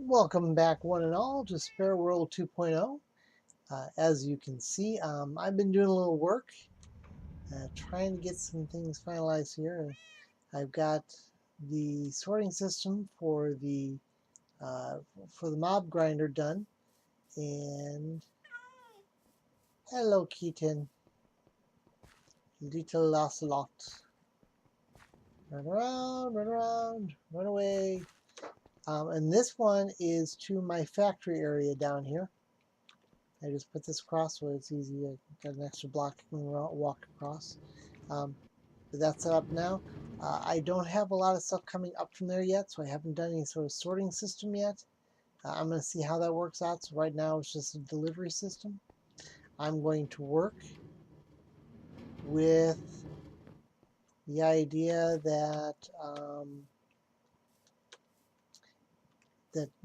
Welcome back one and all to Spair World 2.0. As you can see, I've been doing a little work, trying to get some things finalized here. I've got the sorting system uh, for the mob grinder done, and hello kitten, little ocelot. Run around, run around, run away. And this one is to my factory area down here. I just put this across so it's easy. I got an extra block I can walk across. Um, but that's set up now. I don't have a lot of stuff coming up from there yet, so I haven't done any sort of sorting system yet. I'm going to see how that works out. So right now it's just a delivery system. I'm going to work with the idea that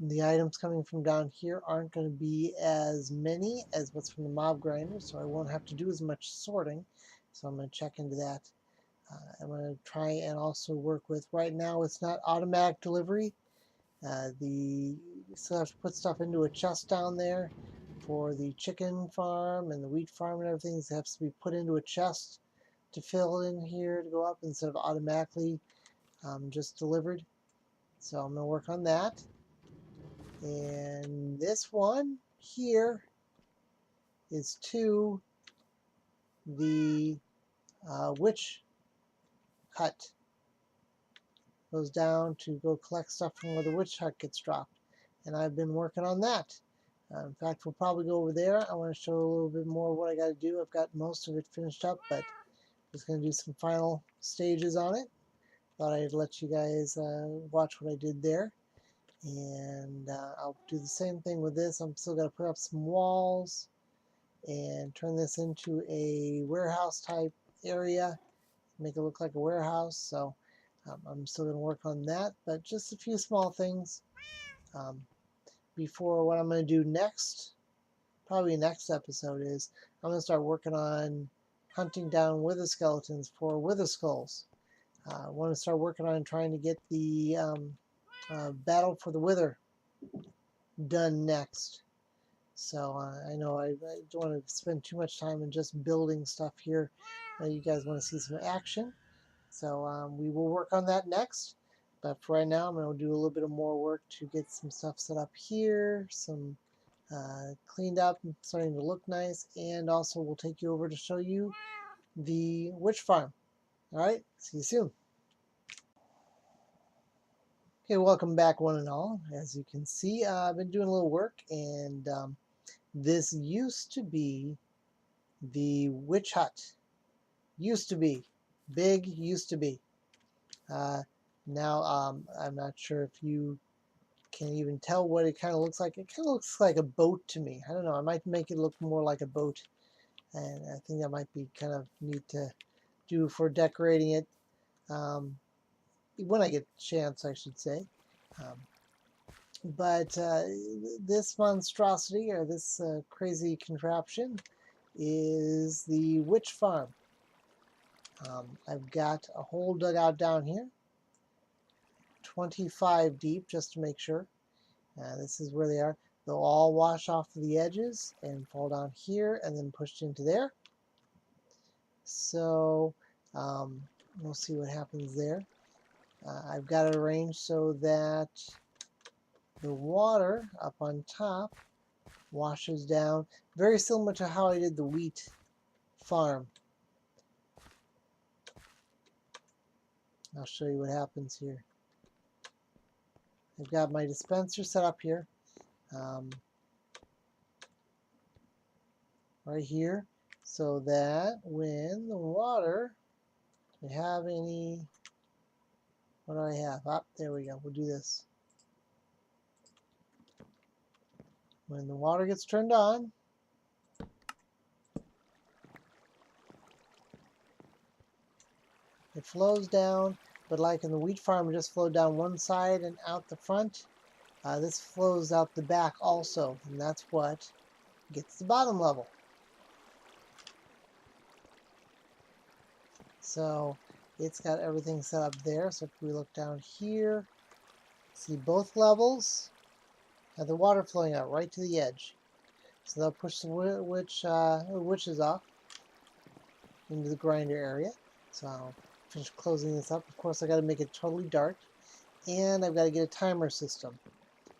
the items coming from down here aren't going to be as many as what's from the mob grinder, so I won't have to do as much sorting. So I'm going to check into that. I'm going to try and also work with, right now it's not automatic delivery. You still have to put stuff into a chest down there for the chicken farm and the wheat farm and everything. It has to be put into a chest to fill in here to go up instead of automatically just delivered. So I'm going to work on that. And this one here is to the witch hut. Goes down to go collect stuff from where the witch hut gets dropped. And I've been working on that. In fact, we'll probably go over there. I want to show a little bit more of what I got to do. I've got most of it finished up, but I'm just going to do some final stages on it. Thought I'd let you guys watch what I did there. And I'll do the same thing with this. I'm still going to put up some walls and turn this into a warehouse type area, make it look like a warehouse. So I'm still going to work on that, but just a few small things before what I'm going to do next. Probably next episode is I'm going to start working on hunting down wither skeletons for wither skulls. I want to start working on trying to get the battle for the wither done next. So I know I don't want to spend too much time in just building stuff here. You guys want to see some action. So we will work on that next. But for right now, I'm going to do a little bit of more work to get some stuff set up here, some cleaned up and starting to look nice. And also we'll take you over to show you the witch farm. All right, see you soon. Okay, welcome back one and all. As you can see, I've been doing a little work, and this used to be the witch hut. Used to be. Big used to be. Now, I'm not sure if you can even tell what it kind of looks like. It kind of looks like a boat to me. I don't know. I might make it look more like a boat. And I think that might be kind of neat to do for decorating it. When I get a chance, I should say. But this monstrosity, or this crazy contraption, is the witch farm. I've got a hole dug out down here, 25 deep, just to make sure. This is where they are. They'll all wash off the edges and fall down here and then pushed into there. So we'll see what happens there. I've got it arranged so that the water up on top washes down, very similar to how I did the wheat farm. I'll show you what happens here. I've got my dispenser set up here, right here, so that when the water, do we have any, what do I have? Ah, there we go, we'll do this. When the water gets turned on, it flows down, but like in the wheat farm, it just flowed down one side and out the front. This flows out the back also, and that's what gets the bottom level. So it's got everything set up there. So if we look down here, see both levels. have the water flowing out right to the edge. So they'll push the witches off into the grinder area. So I'll finish closing this up. Of course, I got to make it totally dark, and I've got to get a timer system.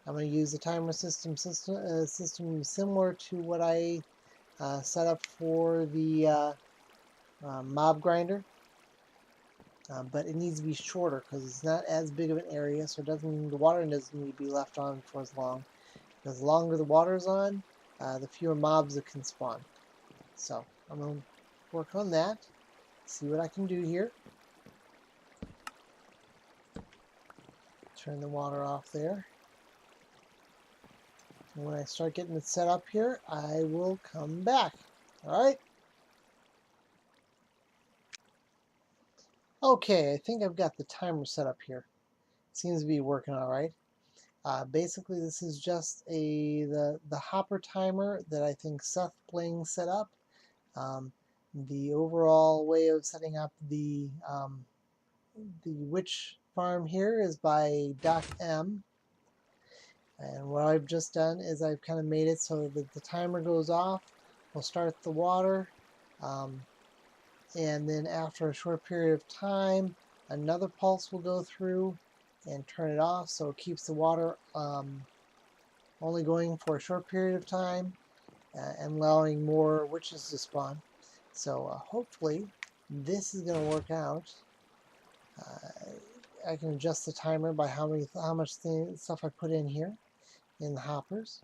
I'm going to use a timer system similar to what I set up for the mob grinder, but it needs to be shorter because it's not as big of an area, so the water doesn't need to be left on for as long. Because the longer the water is on, the fewer mobs that can spawn. So I'm going to work on that, see what I can do here. Turn the water off there. And when I start getting it set up here, I will come back. Alright? Okay, I think I've got the timer set up here. Seems to be working alright. Basically, this is just the hopper timer that I think Seth Bling set up. The overall way of setting up the witch farm here is by Doc M. And what I've just done is I've kind of made it so that the timer goes off. We'll start the water. And then after a short period of time, another pulse will go through and turn it off. So it keeps the water only going for a short period of time and allowing more witches to spawn. So hopefully this is going to work out. I can adjust the timer by how much stuff I put in here in the hoppers,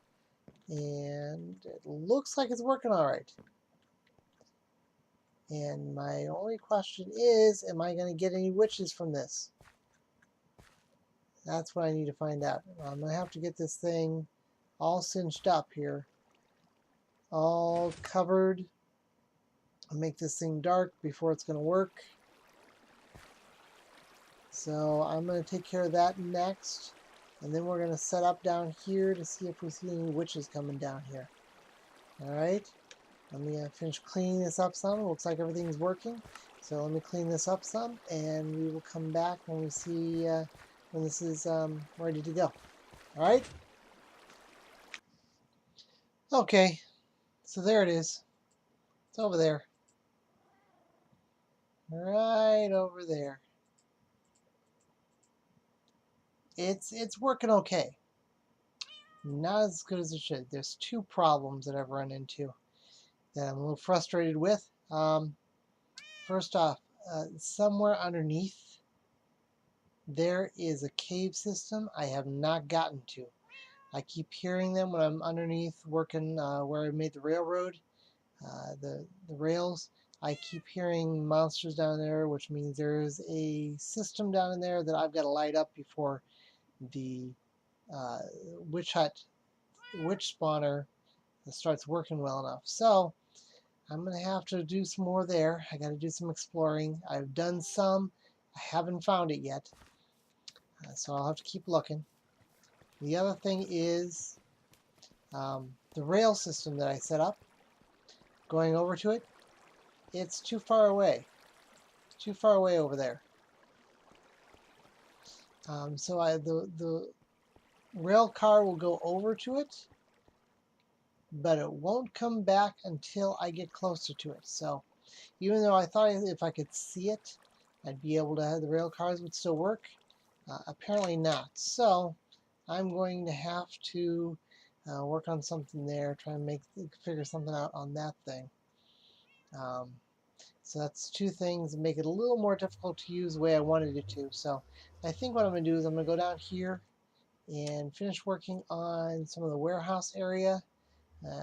and it looks like it's working all right. And my only question is, am I going to get any witches from this? That's what I need to find out. I'm going to have to get this thing all cinched up here, all covered. I'll make this thing dark before it's going to work. So I'm going to take care of that next. And then we're going to set up down here to see if we see any witches coming down here. Alright. Let me finish cleaning this up some. It looks like everything's working. So let me clean this up some, and we will come back when we see when this is ready to go. Alright? Okay. So there it is. It's over there. Right over there. It's working okay. Not as good as it should. There's two problems that I've run into that I'm a little frustrated with. First off, somewhere underneath there is a cave system I have not gotten to. I keep hearing them when I'm underneath working where I made the railroad, the rails. I keep hearing monsters down there, which means there's a system down in there that I've got to light up before the witch spawner starts working well enough. So I'm going to have to do some more there. I got to do some exploring. I've done some. I haven't found it yet. So I'll have to keep looking. The other thing is the rail system that I set up. Going over to it, it's too far away. It's too far away over there. So the rail car will go over to it, but it won't come back until I get closer to it. So even though I thought if I could see it, I'd be able to have the rail cars would still work, apparently not. So I'm going to have to work on something there, try and figure something out on that thing. So that's two things that make it a little more difficult to use the way I wanted it to. So I think what I'm going to do is I'm going to go down here and finish working on some of the warehouse area.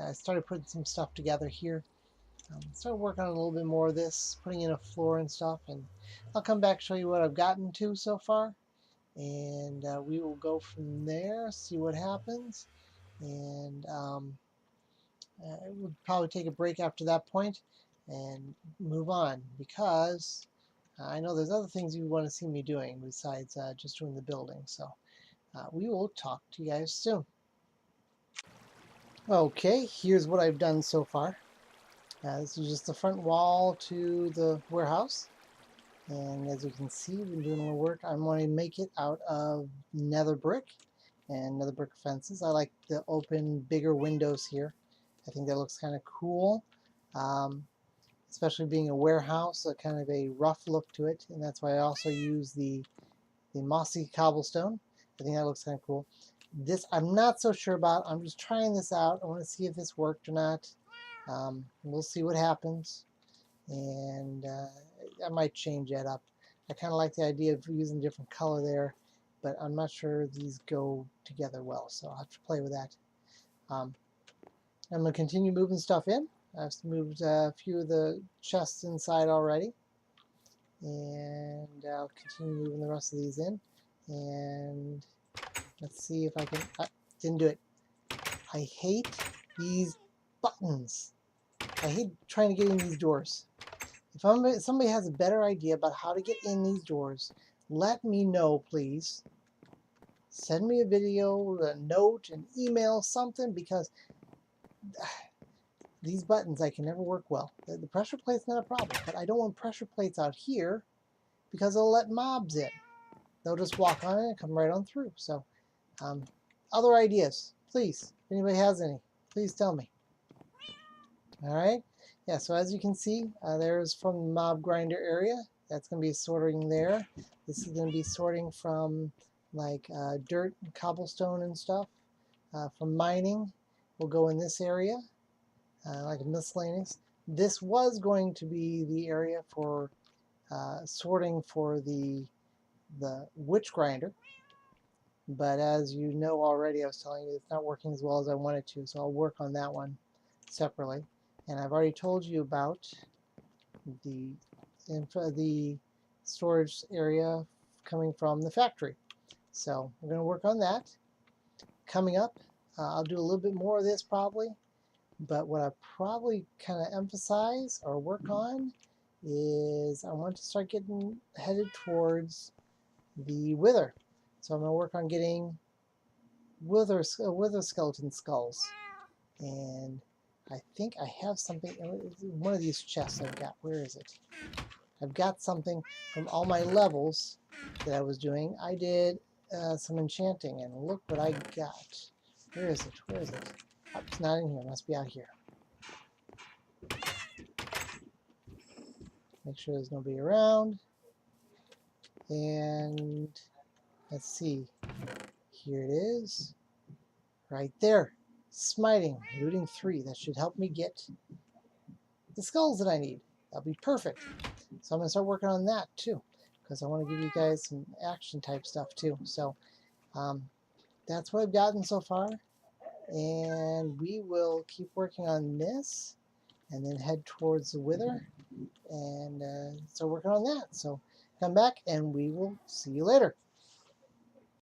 I started putting some stuff together here. Start working on a little bit more of this, putting in a floor and stuff, and I'll come back and show you what I've gotten to so far, and we will go from there, see what happens, and we'll probably take a break after that point and move on, because I know there's other things you want to see me doing besides just doing the building. So we will talk to you guys soon. Okay, here's what I've done so far. This is just the front wall to the warehouse, and as you can see, we've been doing a little work. I'm going to make it out of nether brick, and another brick fences. I like the open, bigger windows here. I think that looks kind of cool, especially being a warehouse, so kind of a rough look to it, and that's why I also use the mossy cobblestone. I think that looks kind of cool. This I'm not so sure about. I'm just trying this out. I want to see if this worked or not. We'll see what happens, and I might change that up. I kind of like the idea of using a different color there, but I'm not sure these go together well, so I'll have to play with that. I'm going to continue moving stuff in. I've moved a few of the chests inside already, and I'll continue moving the rest of these in. And let's see if I can... didn't do it. I hate these buttons. I hate trying to get in these doors. If somebody has a better idea about how to get in these doors, let me know, please. Send me a video, a note, an email, something, because these buttons I can never work well. The pressure plate's not a problem, but I don't want pressure plates out here because they'll let mobs in. They'll just walk on it and come right on through. So, other ideas, please. If anybody has any, please tell me. All right. Yeah, so as you can see, there's from the mob grinder area. That's going to be sorting there. This is going to be sorting from like dirt and cobblestone and stuff. From mining, we'll go in this area, like miscellaneous. This was going to be the area for sorting for the witch grinder. But as you know already, I was telling you it's not working as well as I wanted to, so I'll work on that one separately. And I've already told you about the storage area coming from the factory. So we're going to work on that. Coming up, I'll do a little bit more of this probably, but what I probably kind of emphasize or work on is I want to start getting headed towards the wither. So I'm going to work on getting wither skeleton skulls. And I think I have something, one of these chests I've got. Where is it? I've got something from all my levels that I was doing. I did some enchanting, and look what I got. Where is it? Where is it? Oh, it's not in here. It must be out here. Make sure there's nobody around. And let's see. Here it is. Right there. Smiting. Looting 3. That should help me get the skulls that I need. That'll be perfect. So I'm going to start working on that too, because I want to give you guys some action type stuff too. So that's what I've gotten so far, and we will keep working on this and then head towards the wither and start working on that. So come back and we will see you later.